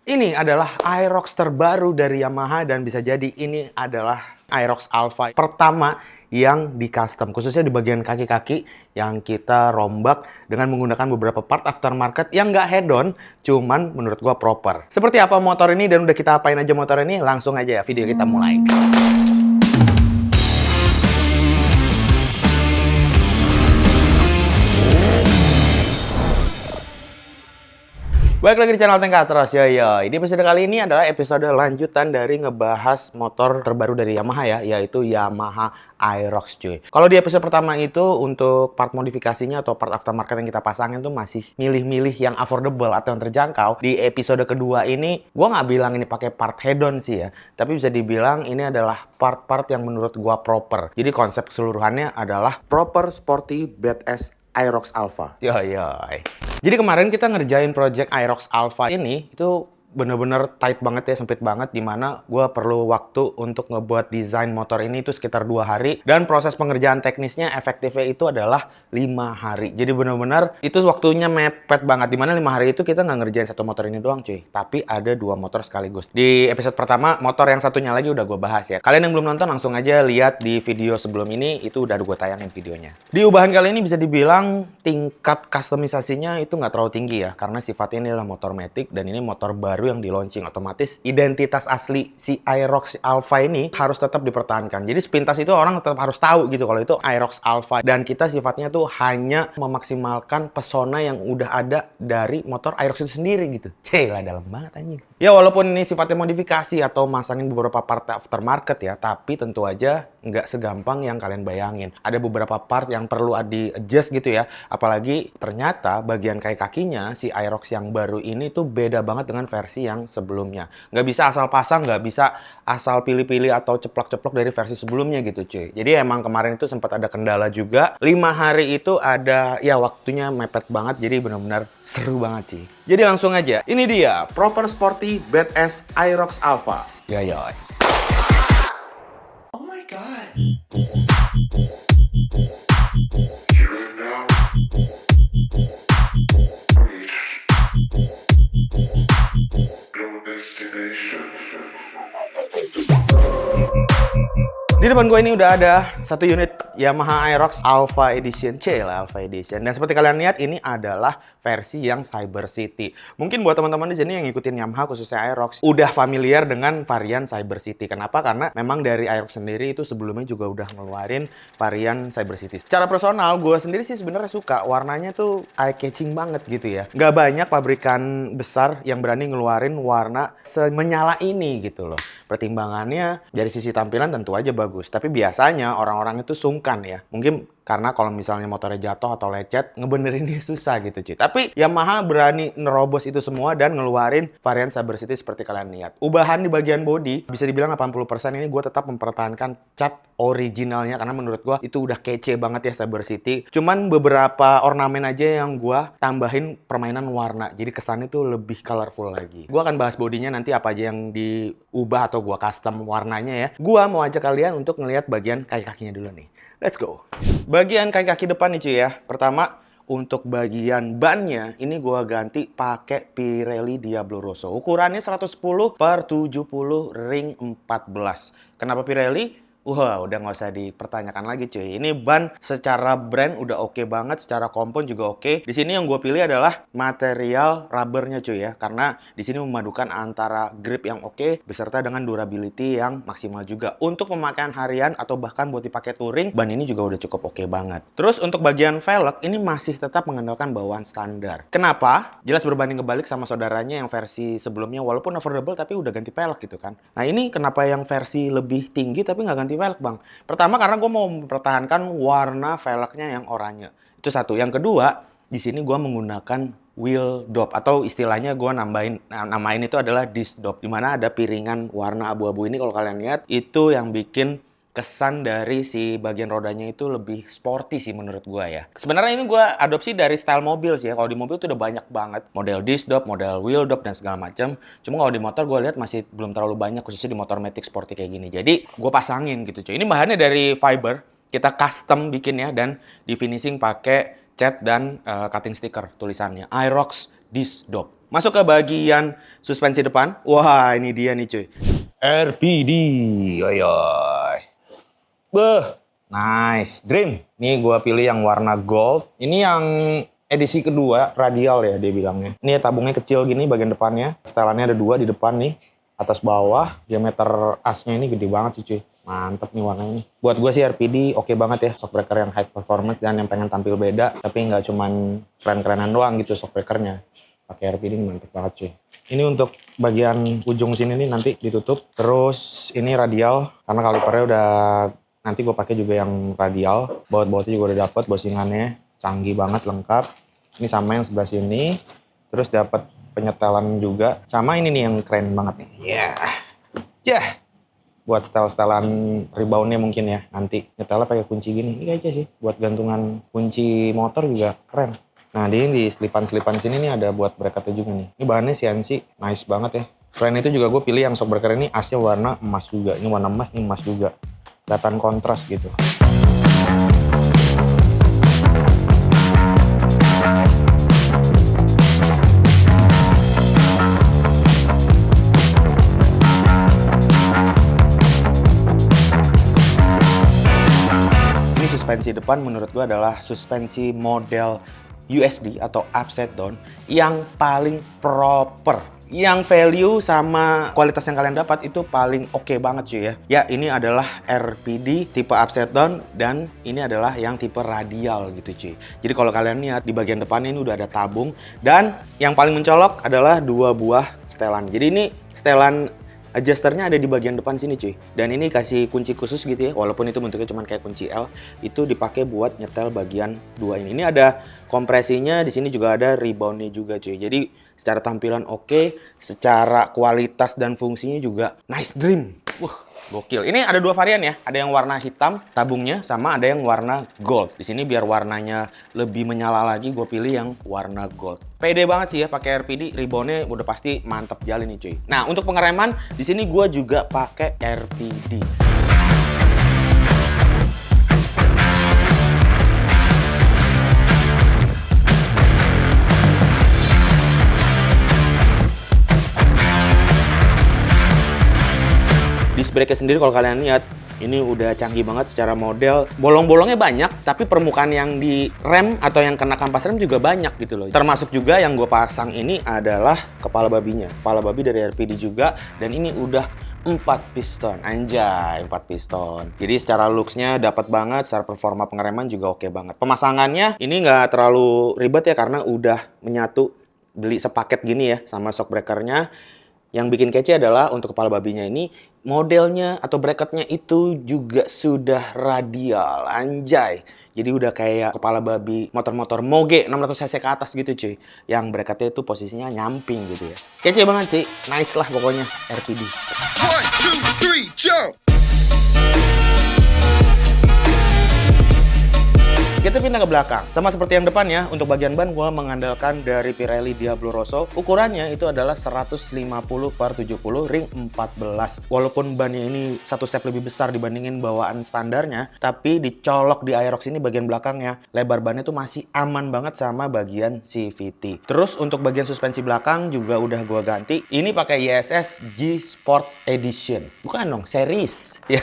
Ini adalah Aerox terbaru dari Yamaha dan bisa jadi ini adalah Aerox Alpha pertama yang di custom, khususnya di bagian kaki-kaki yang kita rombak dengan menggunakan beberapa part aftermarket yang nggak head-on, cuman menurut gua proper. Seperti apa motor ini dan udah kita apain aja motor ini, langsung aja ya video kita mulai. Balik lagi di channel Tengkatros, yo. Di episode kali ini adalah episode lanjutan dari ngebahas motor terbaru dari Yamaha ya, yaitu Yamaha Aerox cuy. Kalau di episode pertama itu untuk part modifikasinya atau part aftermarket yang kita pasangin tuh masih milih-milih yang affordable atau yang terjangkau. Di episode kedua ini, gua nggak bilang ini pakai part head-on sih ya, tapi bisa dibilang ini adalah part-part yang menurut gua proper. Jadi konsep keseluruhannya adalah proper sporty badass Aerox Alpha. Yo. Jadi kemarin kita ngerjain project Aerox Alpha ini, itu bener-bener tight banget ya, sempit banget, dimana gue perlu waktu untuk ngebuat desain motor ini itu sekitar 2 hari, dan proses pengerjaan teknisnya efektifnya itu adalah 5 hari. Jadi bener-bener itu waktunya mepet banget, dimana 5 hari itu kita nggak ngerjain satu motor ini doang cuy, tapi ada 2 motor sekaligus. Di episode pertama, motor yang satunya lagi udah gue bahas ya. Kalian yang belum nonton langsung aja lihat di video sebelum ini, itu udah gue tayangin videonya. Di ubahan kali ini bisa dibilang tingkat customisasinya itu nggak terlalu tinggi ya, karena sifatnya ini adalah motor matic dan ini motor baru yang di launching. Otomatis identitas asli si Aerox Alpha ini harus tetap dipertahankan. Jadi sepintas itu orang tetap harus tahu gitu kalau itu Aerox Alpha, dan kita sifatnya tuh hanya memaksimalkan pesona yang udah ada dari motor Aerox itu sendiri gitu. Lah dalam banget anjing. Ya walaupun ini sifatnya modifikasi atau masangin beberapa part aftermarket ya, tapi tentu aja nggak segampang yang kalian bayangin. Ada beberapa part yang perlu di-adjust gitu ya. Apalagi ternyata bagian kaki-kakinya si Aerox yang baru ini tuh beda banget dengan versi yang sebelumnya. Nggak bisa asal pasang, nggak bisa asal pilih-pilih atau ceplok-ceplok dari versi sebelumnya gitu cuy. Jadi emang kemarin itu sempat ada kendala juga. 5 hari itu ada, ya waktunya mepet banget, jadi benar-benar seru banget sih. Jadi langsung aja, ini dia proper sporty badass Aerox Alpha. Ya. Oh my god. Di depan gue ini udah ada satu unit Yamaha Aerox Alpha Edition. Alpha Edition. Dan seperti kalian lihat, ini adalah versi yang Cyber City. Mungkin buat teman-teman di sini yang ngikutin Yamaha khususnya Aerox udah familiar dengan varian Cyber City. Kenapa? Karena memang dari Aerox sendiri itu sebelumnya juga udah ngeluarin varian Cyber City. Secara personal, gue sendiri sih sebenarnya suka. Warnanya tuh eye-catching banget gitu ya. Nggak banyak pabrikan besar yang berani ngeluarin warna semenyala ini gitu loh. Pertimbangannya dari sisi tampilan tentu aja bagus. Tapi biasanya orang-orang itu sungkan ya. Mungkin karena kalau misalnya motornya jatuh atau lecet, ngebenerinnya susah gitu cuy. Tapi Yamaha berani nerobos itu semua dan ngeluarin varian Cyber City seperti kalian lihat. Ubahan di bagian bodi, bisa dibilang 80% ini gue tetap mempertahankan cat originalnya. Karena menurut gue itu udah kece banget ya Cyber City. Cuman beberapa ornamen aja yang gue tambahin permainan warna. Jadi kesannya tuh lebih colorful lagi. Gue akan bahas bodinya nanti apa aja yang diubah atau gue custom warnanya ya. Gue mau ajak kalian untuk ngelihat bagian kaki-kakinya dulu nih. Let's go. Bagian kaki-kaki depan nih cuy ya. Pertama, untuk bagian bannya ini gua ganti pakai Pirelli Diablo Rosso. Ukurannya 110/70 ring 14. Kenapa Pirelli? Wah, udah nggak usah dipertanyakan lagi cuy. Ini ban secara brand udah oke banget, secara kompon juga oke. Di sini yang gue pilih adalah material rubbernya cuy ya, karena di sini memadukan antara grip yang oke beserta dengan durability yang maksimal juga. Untuk pemakaian harian atau bahkan buat dipakai touring, ban ini juga udah cukup oke banget. Terus untuk bagian velg ini masih tetap mengandalkan bawaan standar. Kenapa? Jelas berbanding kebalik sama saudaranya yang versi sebelumnya, walaupun affordable tapi udah ganti velg gitu kan. Nah ini kenapa yang versi lebih tinggi tapi nggak ganti velg bang? Pertama karena gue mau mempertahankan warna velgnya yang oranye. Itu satu. Yang kedua, di sini gue menggunakan wheel dop atau istilahnya gue namain itu adalah disc dop. Dimana ada piringan warna abu-abu ini kalau kalian lihat, itu yang bikin kesan dari si bagian rodanya itu lebih sporty sih menurut gue ya. Sebenarnya ini gue adopsi dari style mobil sih ya. Kalau di mobil tuh udah banyak banget model disc dop, model wheel dop dan segala macam. Cuma kalau di motor gue lihat masih belum terlalu banyak, khususnya di motor matic sporty kayak gini. Jadi gue pasangin gitu cuy. Ini bahannya dari fiber, kita custom bikin ya, dan di finishing pakai cat dan cutting sticker tulisannya Aerox Disc Dop. Masuk ke bagian suspensi depan. Wah, ini dia nih cuy. RPD. Oyoy. Beuh. Nice. Dream. Nih gua pilih yang warna gold. Ini yang edisi kedua, radial ya dia bilangnya. Ini tabungnya kecil gini bagian depannya. Setelannya ada 2 di depan nih. Atas bawah. Diameter asnya ini gede banget sih cuy. Mantep nih warnanya nih. Buat gue sih RPD oke banget ya. Shockbreaker yang high performance dan yang pengen tampil beda. Tapi nggak cuman keren-kerenan doang gitu shockbreakernya. Pakai RPD ini mantep banget cuy. Ini untuk bagian ujung sini nih nanti ditutup. Terus ini radial. Karena kalipernya udah nanti gue pakai juga yang radial. Baut-bautnya juga udah dapet bosingannya. Canggih banget, lengkap. Ini sama yang sebelah sini. Terus dapat penyetelan juga. Sama ini nih yang keren banget nih. Yeah. Buat setel-setelan reboundnya mungkin ya nanti. Nyetelnya pakai kunci gini. Ini aja sih. Buat gantungan kunci motor juga keren. Nah di selipan-selipan sini nih ada buat bracketnya juga nih. Ini bahannya CNC. Nice banget ya. Selain itu juga gue pilih yang shockbreaker ini asnya warna emas juga. Ini warna emas, ini emas juga. Kelihatan kontras gitu. Suspensi depan menurut gue adalah suspensi model USD atau upside down yang paling proper. Yang value sama kualitas yang kalian dapat itu paling oke banget cuy ya. Ya ini adalah RPD tipe upside down dan ini adalah yang tipe radial gitu cuy. Jadi kalau kalian lihat di bagian depannya ini udah ada tabung dan yang paling mencolok adalah 2 buah setelan. Jadi ini setelan adjusternya ada di bagian depan sini cuy. Dan ini kasih kunci khusus gitu ya. Walaupun itu bentuknya cuma kayak kunci L, itu dipakai buat nyetel bagian 2 ini. Ini ada kompresinya, di sini juga ada reboundnya juga cuy. Jadi secara tampilan oke, secara kualitas dan fungsinya juga nice dream. Gokil. Ini ada 2 varian ya. Ada yang warna hitam tabungnya sama ada yang warna gold. Di sini biar warnanya lebih menyala lagi, gue pilih yang warna gold. Pede banget sih ya pakai RPD, reboundnya udah pasti mantap jali nih cuy. Nah untuk pengereman di sini gue juga pakai RPD. Disc brake sendiri kalau kalian lihat ini udah canggih banget secara model. Bolong-bolongnya banyak, tapi permukaan yang di rem atau yang kena kampas rem juga banyak gitu loh. Termasuk juga yang gue pasang ini adalah kepala babinya. Kepala babi dari RPD juga, dan ini udah 4 piston. Anjay, 4 piston. Jadi secara looks-nya dapat banget, secara performa pengereman juga oke banget. Pemasangannya ini nggak terlalu ribet ya karena udah menyatu, beli sepaket gini ya sama shockbreaker-nya. Yang bikin kece adalah untuk kepala babinya ini modelnya atau bracketnya itu juga sudah radial, anjay. Jadi udah kayak kepala babi motor-motor Moge 600 cc ke atas gitu cuy. Yang bracketnya itu posisinya nyamping gitu ya. Kece banget sih, nice lah pokoknya RPD. 1, 2, 3, jump! Kita pindah ke belakang. Sama seperti yang depan ya, untuk bagian ban gua mengandalkan dari Pirelli Diablo Rosso. Ukurannya itu adalah 150/70 ring 14. Walaupun bannya ini 1 step lebih besar dibandingin bawaan standarnya, tapi dicolok di Aerox ini bagian belakangnya, lebar bannya tuh masih aman banget sama bagian CVT. Terus untuk bagian suspensi belakang juga udah gua ganti. Ini pakai ISS G Sport Edition. Bukan dong, series. Ya.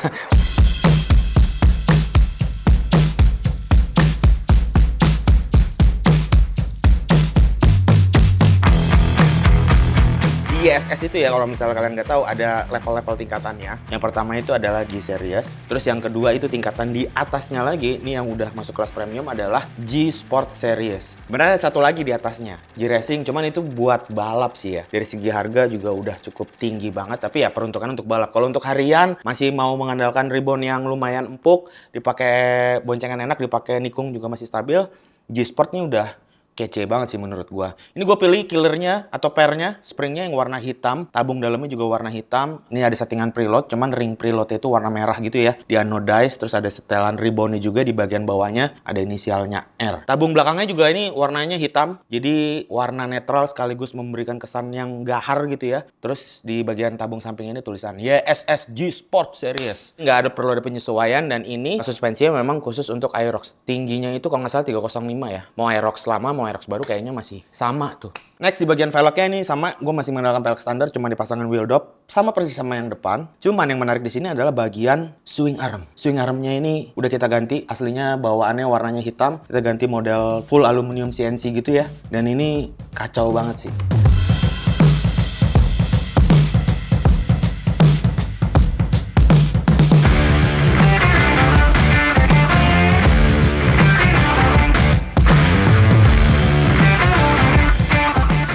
ISS itu ya kalau misalnya kalian nggak tahu ada level-level tingkatannya. Yang pertama itu adalah G Series, terus yang kedua itu tingkatan di atasnya lagi, ini yang udah masuk kelas premium adalah G Sport Series. Benar ada satu lagi di atasnya, G Racing, cuman itu buat balap sih ya. Dari segi harga juga udah cukup tinggi banget, tapi ya peruntukan untuk balap. Kalau untuk harian masih mau mengandalkan rebound yang lumayan empuk, dipakai boncengan enak, dipakai nikung juga masih stabil, G Sport ini udah kece banget sih menurut gua. Ini gua pilih killernya atau pairnya, springnya yang warna hitam, tabung dalamnya juga warna hitam. Ini ada settingan preload, cuman ring preloadnya itu warna merah gitu ya. Di anodize, terus ada setelan reboundnya juga di bagian bawahnya, ada inisialnya R. Tabung belakangnya juga ini warnanya hitam, jadi warna netral sekaligus memberikan kesan yang gahar gitu ya. Terus di bagian tabung samping ini tulisan YSS G Sport Series. Nggak ada perlu ada penyesuaian, dan ini suspensinya memang khusus untuk Aerox. Tingginya itu kalau nggak salah 305 ya. Mau Aerox lama, mau mau Aerox baru kayaknya masih sama tuh. Next di bagian velgnya ini sama, gue masih menggunakan velg standar, cuma dipasangin wheel dop, sama persis sama yang depan. Cuman yang menarik di sini adalah bagian swing arm. Swing armnya ini udah kita ganti, aslinya bawaannya warnanya hitam, kita ganti model full aluminium CNC gitu ya. Dan ini kacau banget sih.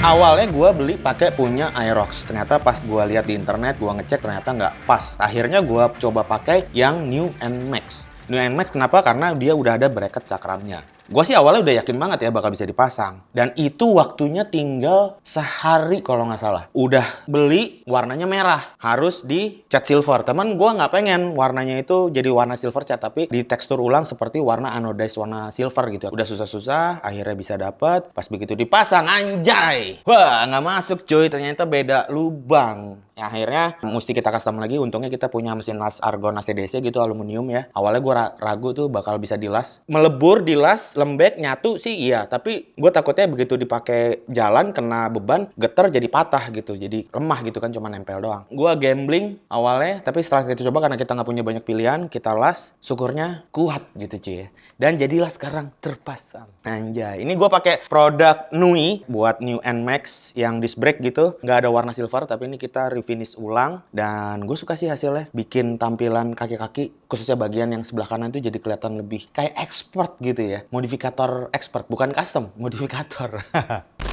Awalnya gue beli pakai punya Aerox. Ternyata pas gue lihat di internet, gue ngecek ternyata nggak pas. Akhirnya gue coba pakai yang New NMAX. New NMAX kenapa? Karena dia udah ada bracket cakramnya. Gue sih awalnya udah yakin banget ya bakal bisa dipasang. Dan itu waktunya tinggal sehari kalau nggak salah. Udah beli, warnanya merah. Harus di cat silver. Temen gue nggak pengen warnanya itu jadi warna silver cat. Tapi di tekstur ulang seperti warna anodized warna silver gitu. Udah susah-susah, akhirnya bisa dapet. Pas begitu dipasang, anjay! Wah, nggak masuk cuy. Ternyata beda lubang. Ya, akhirnya mesti kita custom lagi. Untungnya kita punya mesin las argon ACDC gitu, aluminium ya. Awalnya gue ragu tuh bakal bisa dilas. Melebur, dilas, lembek, nyatu sih iya. Tapi gue takutnya begitu dipakai jalan, kena beban, getar jadi patah gitu. Jadi lemah gitu kan, cuma nempel doang. Gue gambling awalnya, tapi setelah kita coba karena kita nggak punya banyak pilihan, kita las, syukurnya kuat gitu cuy ya. Dan jadilah sekarang terpasang. Anjay. Ini gue pakai produk Nui buat New NMAX yang disc brake gitu. Nggak ada warna silver, tapi ini kita finish ulang. Dan gue suka sih hasilnya. Bikin tampilan kaki-kaki, khususnya bagian yang sebelah kanan tuh jadi kelihatan lebih kayak expert gitu ya. Modifikator expert, bukan custom, modifikator.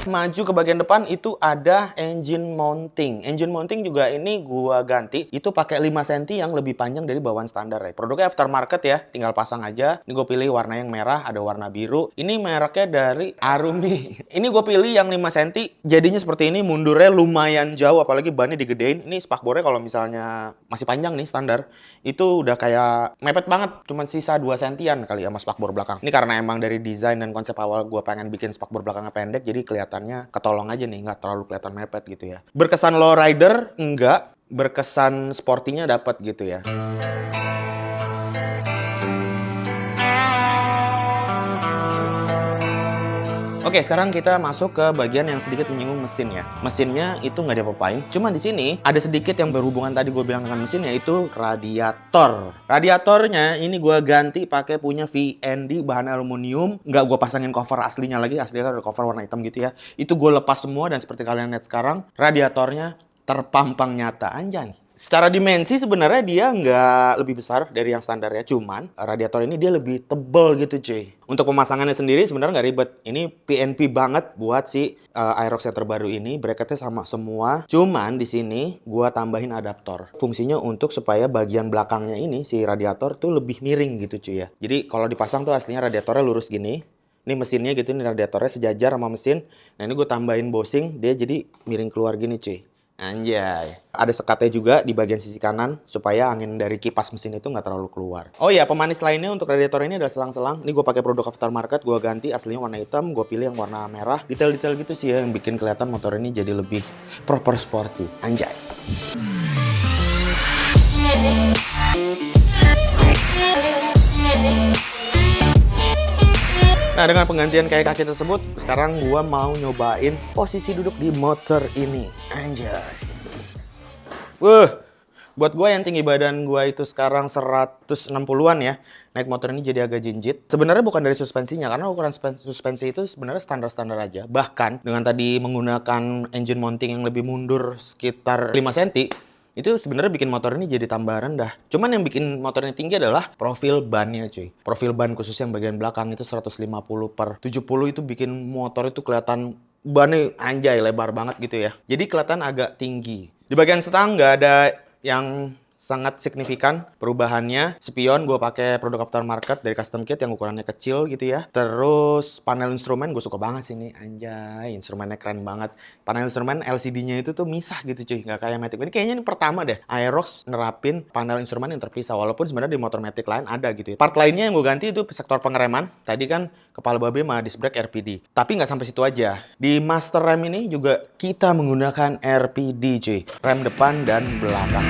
Maju ke bagian depan itu ada engine mounting. Engine mounting juga ini gua ganti. Itu pakai 5 cm yang lebih panjang dari bawaan standar ya. Produknya aftermarket ya, tinggal pasang aja. Ini gue pilih warna yang merah, ada warna biru. Ini mereknya dari Arumi. Ini gue pilih yang 5 cm. Jadinya seperti ini, mundurnya lumayan jauh, apalagi bannya digedein. Ini spakbornya kalau misalnya masih panjang nih standar, itu udah kayak mepet banget. Cuman sisa 2 sentian kali sama spakbor belakang. Ini karena emang dari desain dan konsep awal gue pengen bikin spakbor belakangnya pendek, jadi kelihatannya ketolong aja nih, nggak terlalu kelihatan mepet gitu ya. Berkesan lowrider? Enggak. Berkesan sportinya dapat gitu ya. Oke, sekarang kita masuk ke bagian yang sedikit menyinggung mesin ya. Mesinnya itu nggak diapa-apain. Cuma di sini ada sedikit yang berhubungan tadi gue bilang dengan mesin, yaitu radiator. Radiatornya ini gue ganti pakai punya VND bahan aluminium. Nggak gue pasangin cover aslinya lagi. Aslinya kan ada cover warna hitam gitu ya. Itu gue lepas semua dan seperti kalian lihat sekarang, radiatornya terpampang nyata, anjay. Secara dimensi sebenarnya dia nggak lebih besar dari yang standar ya. Cuman radiator ini dia lebih tebel gitu cuy. Untuk pemasangannya sendiri sebenarnya nggak ribet. Ini PNP banget buat si Aerox yang terbaru ini. Bracketnya sama semua. Cuman di sini gua tambahin adaptor. Fungsinya untuk supaya bagian belakangnya ini si radiator tuh lebih miring gitu cuy ya. Jadi kalau dipasang tuh aslinya radiatornya lurus gini. Ini mesinnya gitu, ini radiatornya sejajar sama mesin. Nah ini gue tambahin bosing, dia jadi miring keluar gini cuy. Anjay. Ada sekatnya juga di bagian sisi kanan supaya angin dari kipas mesin itu nggak terlalu keluar. Oh iya, pemanis lainnya untuk radiator ini adalah selang-selang. Ini gue pakai produk aftermarket, gue ganti aslinya warna hitam, gue pilih yang warna merah. Detail-detail gitu sih ya yang bikin kelihatan motor ini jadi lebih proper sporty. Anjay. Nah, dengan penggantian kayak kaki tersebut, sekarang gua mau nyobain posisi duduk di motor ini. Anjay. Buat gua yang tinggi badan gua itu sekarang 160-an ya, naik motor ini jadi agak jinjit. Sebenarnya bukan dari suspensinya, karena ukuran suspensi itu sebenarnya standar-standar aja. Bahkan dengan tadi menggunakan engine mounting yang lebih mundur sekitar 5 cm, itu sebenarnya bikin motor ini jadi tambah rendah. Cuman yang bikin motornya tinggi adalah profil bannya cuy. Profil ban khusus yang bagian belakang itu 150/70 itu bikin motor itu kelihatan bannya anjay lebar banget gitu ya. Jadi kelihatan agak tinggi. Di bagian stang nggak ada yang sangat signifikan perubahannya. Spion gue pakai produk aftermarket dari custom kit yang ukurannya kecil gitu ya. Terus panel instrumen gue suka banget sih nih, anjay, instrumennya keren banget. Panel instrumen LCD-nya itu tuh misah gitu cuy, nggak kayak Matic. Ini kayaknya ini pertama deh Aerox nerapin panel instrumen yang terpisah, walaupun sebenarnya di motor Matic lain ada gitu ya. Part lainnya yang gue ganti itu sektor pengereman. Tadi kan kepala babe sama disc brake RPD. Tapi nggak sampai situ aja. Di master rem ini juga kita menggunakan RPD cuy. Rem depan dan belakang.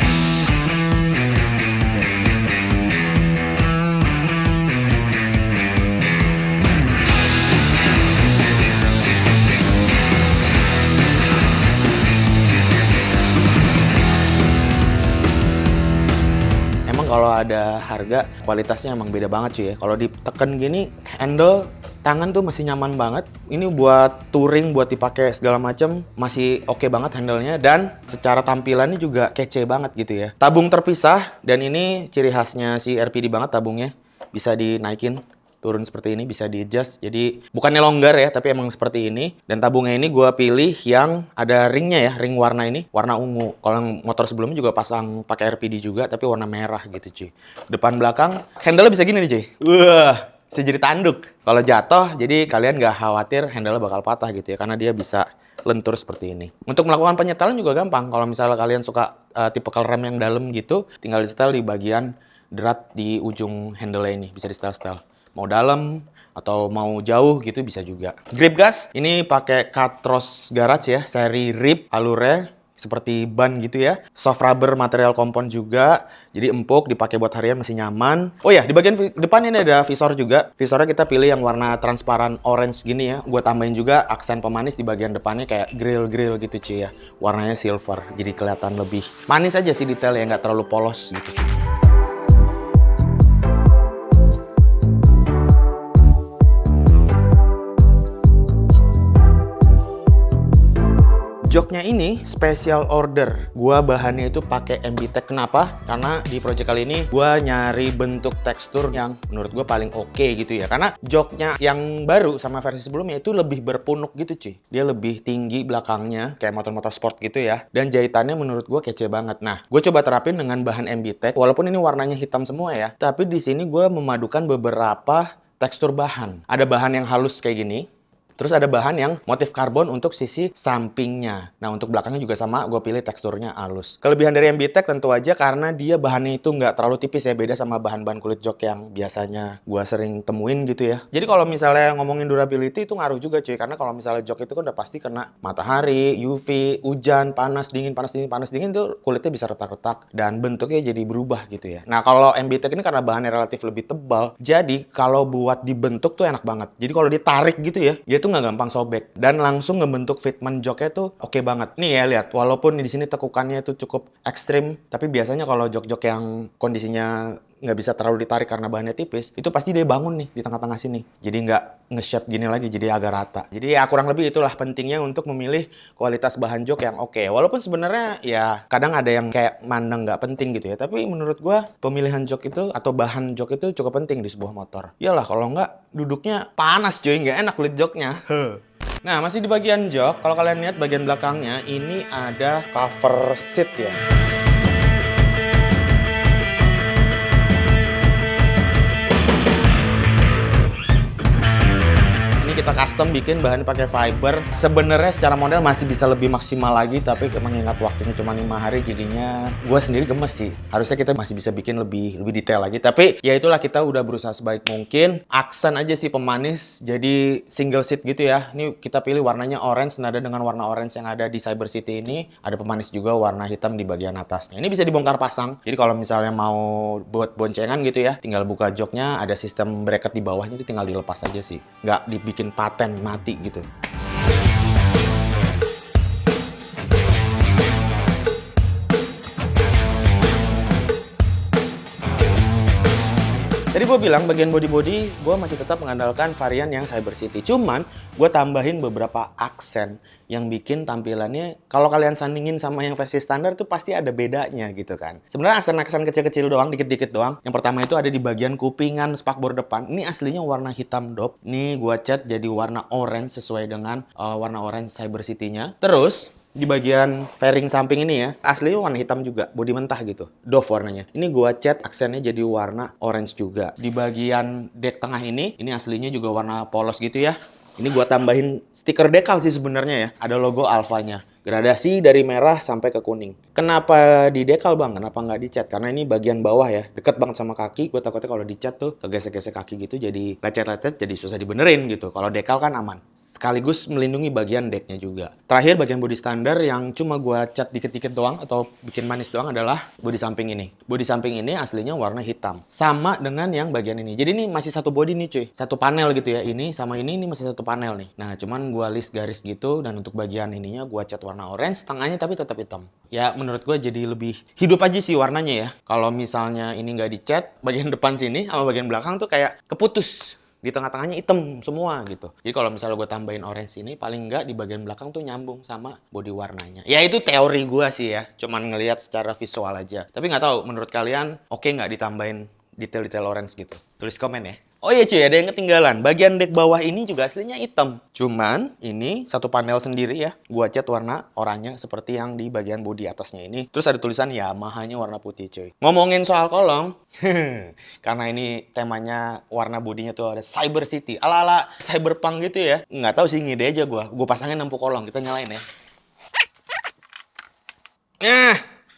kalau ada harga, kualitasnya emang beda banget cuy ya. Kalau diteken gini, handle tangan tuh masih nyaman banget. Ini buat touring, buat dipakai segala macam masih oke banget handle-nya, dan secara tampilannya juga kece banget gitu ya. Tabung terpisah, dan ini ciri khasnya si RPD banget, tabungnya bisa dinaikin turun seperti ini, bisa di adjust. Jadi bukannya longgar ya, tapi emang seperti ini. Dan tabungnya ini gue pilih yang ada ringnya ya, ring warna ini, warna ungu. Kalau yang motor sebelumnya juga pasang pakai RPD juga, tapi warna merah gitu cuy. Depan belakang, handle bisa gini nih cuy. Wah, bisa jadi tanduk. Kalau jatuh, jadi kalian nggak khawatir handle bakal patah gitu ya, karena dia bisa lentur seperti ini. Untuk melakukan penyetalan juga gampang. Kalau misalnya kalian suka tipe rem yang dalam gitu, tinggal di setel di bagian drat di ujung handle ini, bisa di setel-setel. Mau dalam atau mau jauh gitu bisa juga. Grip gas ini pakai Katros Garage ya, seri RIP, alurnya seperti ban gitu ya. Soft rubber material kompon juga, jadi empuk, dipakai buat harian masih nyaman. Oh ya, di bagian depan ini ada visor juga. Visornya kita pilih yang warna transparan orange gini ya. Gue tambahin juga aksen pemanis di bagian depannya kayak grill-grill gitu cuy ya. Warnanya silver, jadi kelihatan lebih manis aja sih detailnya, nggak terlalu polos gitu. Joknya ini special order. Gua bahannya itu pakai MBTech. Kenapa? Karena di project kali ini gua nyari bentuk tekstur yang menurut gua paling oke gitu ya. Karena joknya yang baru sama versi sebelumnya itu lebih berpunuk gitu cuy. Dia lebih tinggi belakangnya kayak motor-motor sport gitu ya. Dan jahitannya menurut gua kece banget. Nah, gue coba terapin dengan bahan MBTech. Walaupun ini warnanya hitam semua ya, tapi di sini gua memadukan beberapa tekstur bahan. Ada bahan yang halus kayak gini. Terus ada bahan yang motif karbon untuk sisi sampingnya. Nah, untuk belakangnya juga sama, gue pilih teksturnya halus. Kelebihan dari MBTech tentu aja karena dia bahannya itu nggak terlalu tipis ya, beda sama bahan-bahan kulit jok yang biasanya gue sering temuin gitu ya. Jadi kalau misalnya ngomongin durability itu ngaruh juga cuy, karena kalau misalnya jok itu kan udah pasti kena matahari, UV, hujan, panas, dingin, panas, dingin, panas, dingin, itu kulitnya bisa retak-retak dan bentuknya jadi berubah gitu ya. Nah, kalau MBTech ini karena bahannya relatif lebih tebal, jadi kalau buat dibentuk tuh enak banget. Jadi kalau ditarik gitu ya, dia tuh nggak gampang sobek dan langsung ngebentuk fitment joknya tuh oke banget. Nih ya lihat, walaupun di sini tekukannya itu cukup ekstrim, tapi biasanya kalau jok-jok yang kondisinya nggak bisa terlalu ditarik karena bahannya tipis, itu pasti dia bangun nih di tengah-tengah sini. Jadi nggak nge-shape gini lagi, jadi agak rata. Jadi ya kurang lebih itulah pentingnya untuk memilih kualitas bahan jok yang oke. Walaupun sebenarnya ya kadang ada yang kayak mandang nggak penting gitu ya. Tapi menurut gua pemilihan jok itu atau bahan jok itu cukup penting di sebuah motor. Iyalah kalau nggak duduknya panas cuy, nggak enak kulit joknya. Nah, masih di bagian jok, kalau kalian lihat bagian belakangnya ini ada cover seat ya. Kita custom bikin bahan pakai fiber. Sebenarnya secara model masih bisa lebih maksimal lagi, tapi mengingat waktunya cuma 5 hari, jadinya gue sendiri gemes sih. Harusnya kita masih bisa bikin lebih detail lagi. Tapi ya itulah, kita udah berusaha sebaik mungkin. Aksen aja sih pemanis, jadi single seat gitu ya. Ini kita pilih warnanya orange, nada dengan warna orange yang ada di Cyber City ini. Ada pemanis juga warna hitam di bagian atasnya. Ini bisa dibongkar pasang. Jadi kalau misalnya mau buat boncengan gitu ya, tinggal buka joknya, ada sistem bracket di bawahnya, itu tinggal dilepas aja sih. Nggak dibikin paten mati gitu. Tadi gue bilang bagian body-body gue masih tetap mengandalkan varian yang Cyber City. Cuman gue tambahin beberapa aksen yang bikin tampilannya, kalau kalian sandingin sama yang versi standar itu pasti ada bedanya gitu kan. Sebenarnya aksen-aksen kecil-kecil doang, dikit-dikit doang. Yang pertama itu ada di bagian kupingan spakbor depan. Ini aslinya warna hitam dop. Nih gue cat jadi warna orange sesuai dengan warna orange Cyber City-nya. Terus di bagian fairing samping ini ya, aslinya warna hitam juga, bodi mentah gitu, doff warnanya. Ini gua cat aksennya jadi warna orange juga. Di bagian deck tengah ini aslinya juga warna polos gitu ya. Ini gua tambahin stiker dekal sih sebenarnya ya, ada logo Alfa-nya. Gradasi dari merah sampai ke kuning. Kenapa di dekal bang? Kenapa nggak dicat? Karena ini bagian bawah ya, deket banget sama kaki. Gue takutnya kalau dicat tuh kegesek-gesek kaki gitu, jadi lecet-lecet, jadi susah dibenerin gitu. Kalau dekal kan aman. Sekaligus melindungi bagian decknya juga. Terakhir bagian bodi standar yang cuma gue cat dikit-dikit doang atau bikin manis doang adalah bodi samping ini. Bodi samping ini aslinya warna hitam. Sama dengan yang bagian ini. Jadi ini masih satu bodi nih cuy. Satu panel gitu ya. Ini sama ini masih satu panel nih. Nah cuman gue list garis gitu, dan untuk bagian ininya gue cat warna warna orange, tengahnya tapi tetap hitam. Ya menurut gue jadi lebih hidup aja sih warnanya ya. Kalau misalnya ini nggak dicat, bagian depan sini sama bagian belakang tuh kayak keputus. Di tengah-tengahnya hitam semua gitu. Jadi kalau misalnya gue tambahin orange ini, paling nggak di bagian belakang tuh nyambung sama body warnanya. Ya itu teori gue sih ya, cuman ngelihat secara visual aja. Tapi nggak tahu, menurut kalian oke nggak ditambahin detail-detail orange gitu? Tulis komen ya. Oh iya cuy, ada yang ketinggalan. Bagian dek bawah ini juga aslinya hitam. Cuman ini satu panel sendiri ya. Gua cat warna oranye seperti yang di bagian bodi atasnya ini. Terus ada tulisan Yamaha-nya warna putih cuy. Ngomongin soal kolong, karena ini temanya warna bodinya tuh ada Cyber City. Ala-ala cyberpunk gitu ya. Nggak tahu sih, ngide aja gua. Gua pasangin lampu kolong, kita nyalain ya.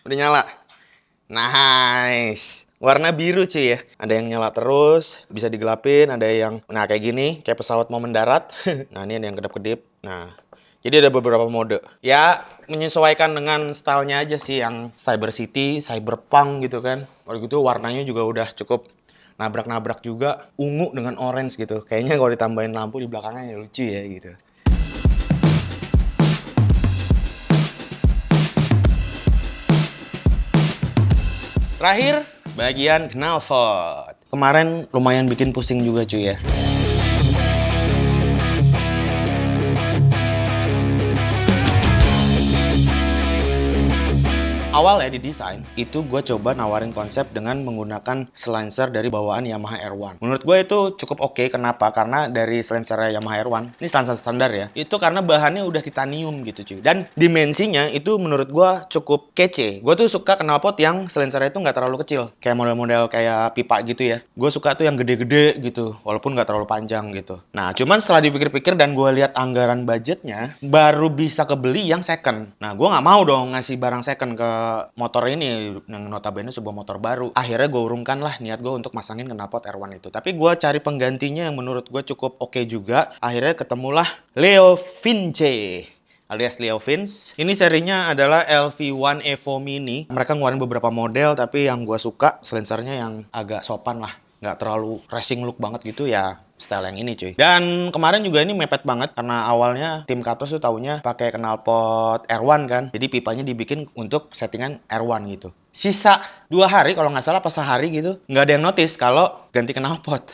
Udah nyala. Nice. Warna biru cuy ya. Ada yang nyala terus, bisa digelapin, ada yang kayak gini, kayak pesawat mau mendarat. Nah, ini ada yang kedap-kedip. Nah, jadi ada beberapa mode. Ya, menyesuaikan dengan stylenya aja sih, yang Cyber City, cyberpunk gitu kan. Kalau gitu warnanya juga udah cukup nabrak-nabrak juga, ungu dengan orange gitu. Kayaknya kalau ditambahin lampu di belakangnya ya lucu ya gitu. Terakhir, bagian knalpot. Kemarin lumayan bikin pusing juga cuy ya. Awal ya di desain, itu gue coba nawarin konsep dengan menggunakan silencer dari bawaan Yamaha R1. Menurut gue itu cukup oke. Kenapa? Karena dari silencer Yamaha R1, ini standar ya, itu karena bahannya udah titanium gitu cuy. Dan dimensinya itu menurut gue cukup kece. Gue tuh suka knalpot yang silencernya itu nggak terlalu kecil. Kayak model-model kayak pipa gitu ya. Gue suka tuh yang gede-gede gitu, walaupun nggak terlalu panjang gitu. Nah, cuman setelah dipikir-pikir dan gue lihat anggaran budgetnya, baru bisa kebeli yang second. Nah, gue nggak mau dong ngasih barang second ke motor ini yang notabene sebuah motor baru. Akhirnya gue urungkan lah niat gue untuk masangin knalpot R1 itu. Tapi gue cari penggantinya yang menurut gue cukup oke juga. Akhirnya ketemulah Leo Vinci alias Leo Vince. Ini serinya adalah LV1 Evo Mini. Mereka ngeluarin beberapa model, tapi yang gue suka silencernya yang agak sopan lah. Nggak terlalu racing look banget gitu ya, style yang ini cuy. Dan kemarin juga ini mepet banget karena awalnya tim Katos tuh taunya pakai knalpot R1 kan. Jadi pipanya dibikin untuk settingan R1 gitu. Sisa 2 hari kalau nggak salah pas sehari gitu, nggak ada yang notice kalau ganti knalpot.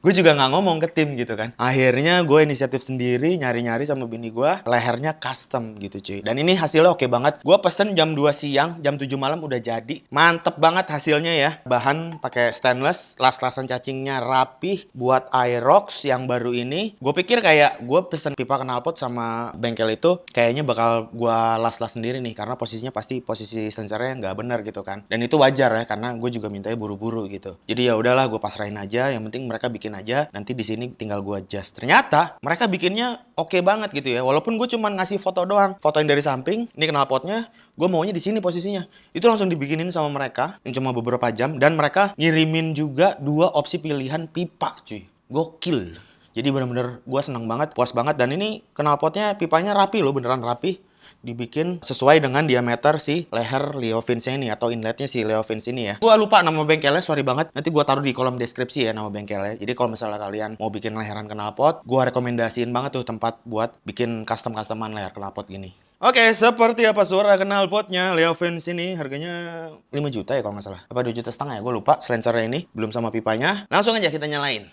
Gue juga nggak ngomong ke tim gitu kan. Akhirnya gue inisiatif sendiri nyari-nyari sama bini gue, lehernya custom gitu cuy. Dan ini hasilnya oke banget. Gue pesen jam 2 siang, jam 7 malam udah jadi. Mantep banget hasilnya ya. Bahan pakai stainless, las-lasan cacingnya rapih buat Aerox yang baru ini. Gue pikir kayak gue pesen pipa knalpot sama bengkel itu kayaknya bakal gue las-las sendiri nih, karena posisinya pasti posisi sensornya nggak bener gitu kan. Dan itu wajar ya, karena gue juga mintanya buru-buru gitu. Jadi ya udahlah, gue pasrahin aja. Yang penting mereka bikin aja. Nanti di sini tinggal gue adjust. Ternyata mereka bikinnya oke banget gitu ya. Walaupun gue cuma ngasih foto doang, fotoin dari samping. Ini knalpotnya, gue maunya di sini posisinya. Itu langsung dibikinin sama mereka yang cuma beberapa jam. Dan mereka ngirimin juga 2 opsi pilihan pipa cuy. Gokil. Jadi bener-bener gue seneng banget, puas banget. Dan ini knalpotnya, pipanya rapi loh, beneran rapi. Dibikin sesuai dengan diameter si leher Leo Vince ini atau inletnya si Leo Vince ini ya. Gua lupa nama bengkelnya, sorry banget. Nanti gua taruh di kolom deskripsi ya nama bengkelnya. Jadi kalau misalnya kalian mau bikin leheran knalpot, gua rekomendasiin banget tuh tempat buat bikin custom-customan leher knalpot gini. Oke, seperti apa suara knalpotnya Leo Vince ini? Harganya 5 juta ya kalau nggak salah. Apa 2,5 juta ya? Gue lupa. Silencernya ini belum sama pipanya. Langsung aja kita nyalain.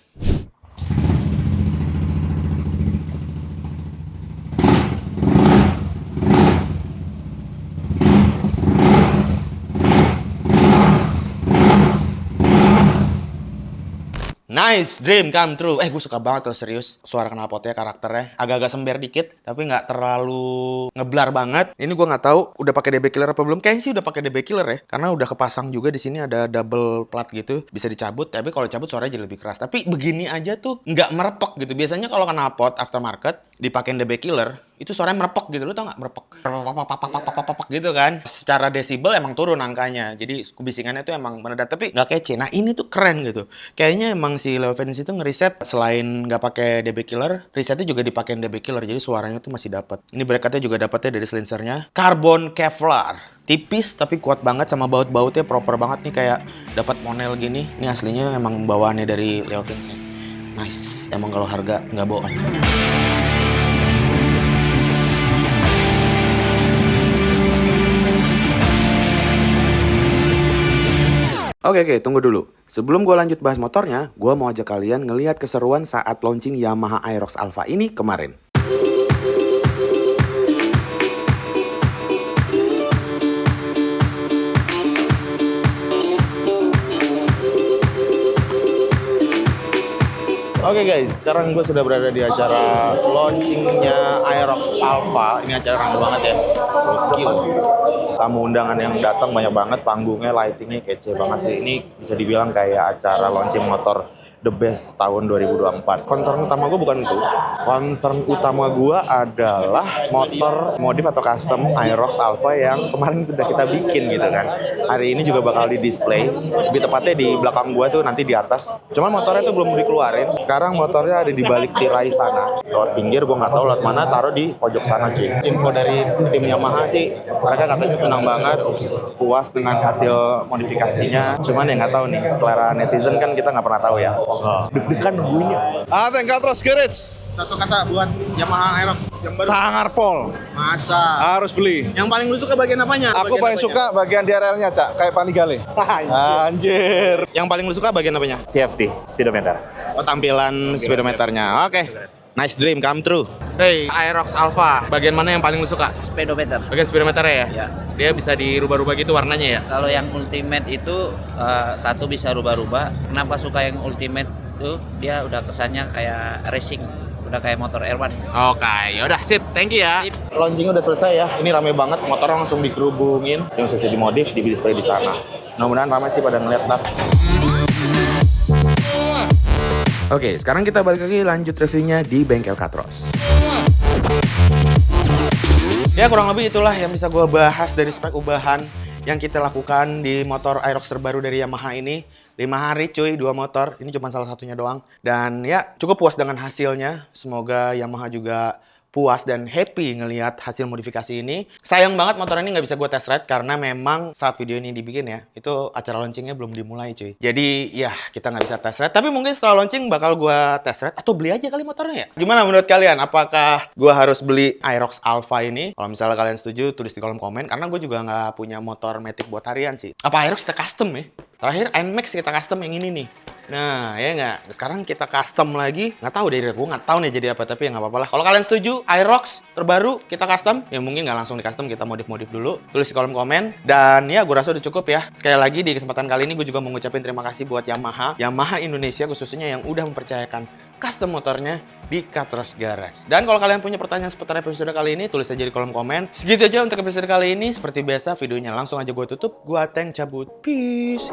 Nice, dream come true. Gue suka banget tuh serius suara knalpotnya, karakternya agak-agak sember dikit, tapi nggak terlalu ngeblar banget. Ini gue nggak tahu udah pakai DB killer apa belum. Kayaknya sih udah pakai DB killer ya, karena udah kepasang juga di sini ada double plat gitu, bisa dicabut. Tapi kalau cabut suaranya jadi lebih keras. Tapi begini aja tuh nggak merepek gitu. Biasanya kalau knalpot aftermarket dipakein DB killer, itu suaranya merepek gitu. Lu tau nggak merepek? Gitu kan. Secara desibel emang turun angkanya. Jadi kebisingannya tuh emang mendadak, tapi nggak kece. Nah ini tuh keren gitu. Kayaknya emang si Leo Vince itu ngeriset selain nggak pakai DB killer, risetnya juga dipakein DB killer. Jadi suaranya tuh masih dapat. Ini bracketnya juga dapatnya dari silencernya. Carbon Kevlar. Tipis tapi kuat banget, sama baut-bautnya proper banget nih, kayak dapat monel gini. Ini aslinya emang bawaannya dari Leo Vince. Nice. Emang kalau harga nggak bohong. Oke, tunggu dulu. Sebelum gue lanjut bahas motornya, gue mau ajak kalian ngelihat keseruan saat launching Yamaha Aerox Alpha ini kemarin. Oke guys, sekarang gue sudah berada di acara launchingnya Aerox Alpha. Ini acara rame banget ya. Gokil. Tamu undangan yang datang banyak banget, panggungnya, lightingnya kece banget sih. Ini bisa dibilang kayak acara launching motor the best tahun 2024. Concern utama gue bukan itu. Concern utama gue adalah motor modif atau custom Aerox Alpha yang kemarin udah kita bikin gitu kan. Hari ini juga bakal di display. Lebih tepatnya di belakang gue tuh nanti di atas. Cuman motornya tuh belum dikeluarin. Sekarang motornya ada di balik tirai sana. Lewat pinggir gue nggak tahu lewat mana, taruh di pojok sana cuy. Info dari tim Yamaha sih, mereka katanya senang banget, puas dengan hasil modifikasinya. Cuman ya nggak tahu nih, selera netizen kan kita nggak pernah tahu ya. Deg-degan bunyinya. Tengah terus Gerits. Satu kata buat Yamaha Aerox yang baru. Sangar pol. Masa? Harus beli. Yang paling lu suka bagian apanya? Aku paling suka bagian DRL-nya, Cak. Kayak Panigale. Anjir. Yang paling lu suka bagian apanya? TFT, speedometer. Oh, tampilan speedometernya. Oke. Nice dream come true. Hey, Aerox Alpha. Bagian mana yang paling lu suka? Speedometer. Bagian speedometernya ya? Ya. Dia bisa dirubah-rubah gitu warnanya ya? Kalau yang ultimate itu satu bisa rubah-rubah. Kenapa suka yang ultimate itu? Dia udah kesannya kayak racing, udah kayak motor R1. Oke, yaudah sip, thank you ya. Launchingnya udah selesai ya. Ini rame banget, motor langsung dikerubungin. Yang bisa dimodif, di display di sana. Mudah-mudahan ramai sih pada ngeliat ntar. Oke, sekarang kita balik lagi lanjut reviewnya di bengkel Katros. Ya kurang lebih itulah yang bisa gue bahas dari spek ubahan yang kita lakukan di motor Aerox terbaru dari Yamaha ini. 5 hari cuy, 2 motor. Ini cuma salah satunya doang. Dan ya cukup puas dengan hasilnya. Semoga Yamaha juga puas dan happy ngelihat hasil modifikasi ini. Sayang banget motor ini nggak bisa gue test ride karena memang saat video ini dibikin ya, itu acara launchingnya belum dimulai cuy. Jadi ya kita nggak bisa test ride. Tapi mungkin setelah launching bakal gue test ride atau beli aja kali motornya ya. Gimana menurut kalian? Apakah gue harus beli Aerox Alpha ini? Kalau misalnya kalian setuju, tulis di kolom komen. Karena gue juga nggak punya motor matic buat harian sih. Apa Aerox kita custom ya? Terakhir NMAX kita custom yang ini nih. Nah, ya nggak? Sekarang kita custom lagi. Nggak tahu deh, gue nggak tahu nih jadi apa. Tapi ya nggak apa-apa lah. Kalau kalian setuju, Aerox terbaru kita custom. Ya mungkin nggak langsung di custom, kita modif-modif dulu. Tulis di kolom komen. Dan ya gue rasa udah cukup ya. Sekali lagi di kesempatan kali ini gue juga mau ngucapin terima kasih buat Yamaha. Yamaha Indonesia khususnya yang udah mempercayakan custom motornya di Katros Garage. Dan kalau kalian punya pertanyaan seputar episode kali ini, tulis aja di kolom komen. Segitu aja untuk episode kali ini. Seperti biasa, videonya langsung aja gue tutup. Gue Ateng cabut. Peace.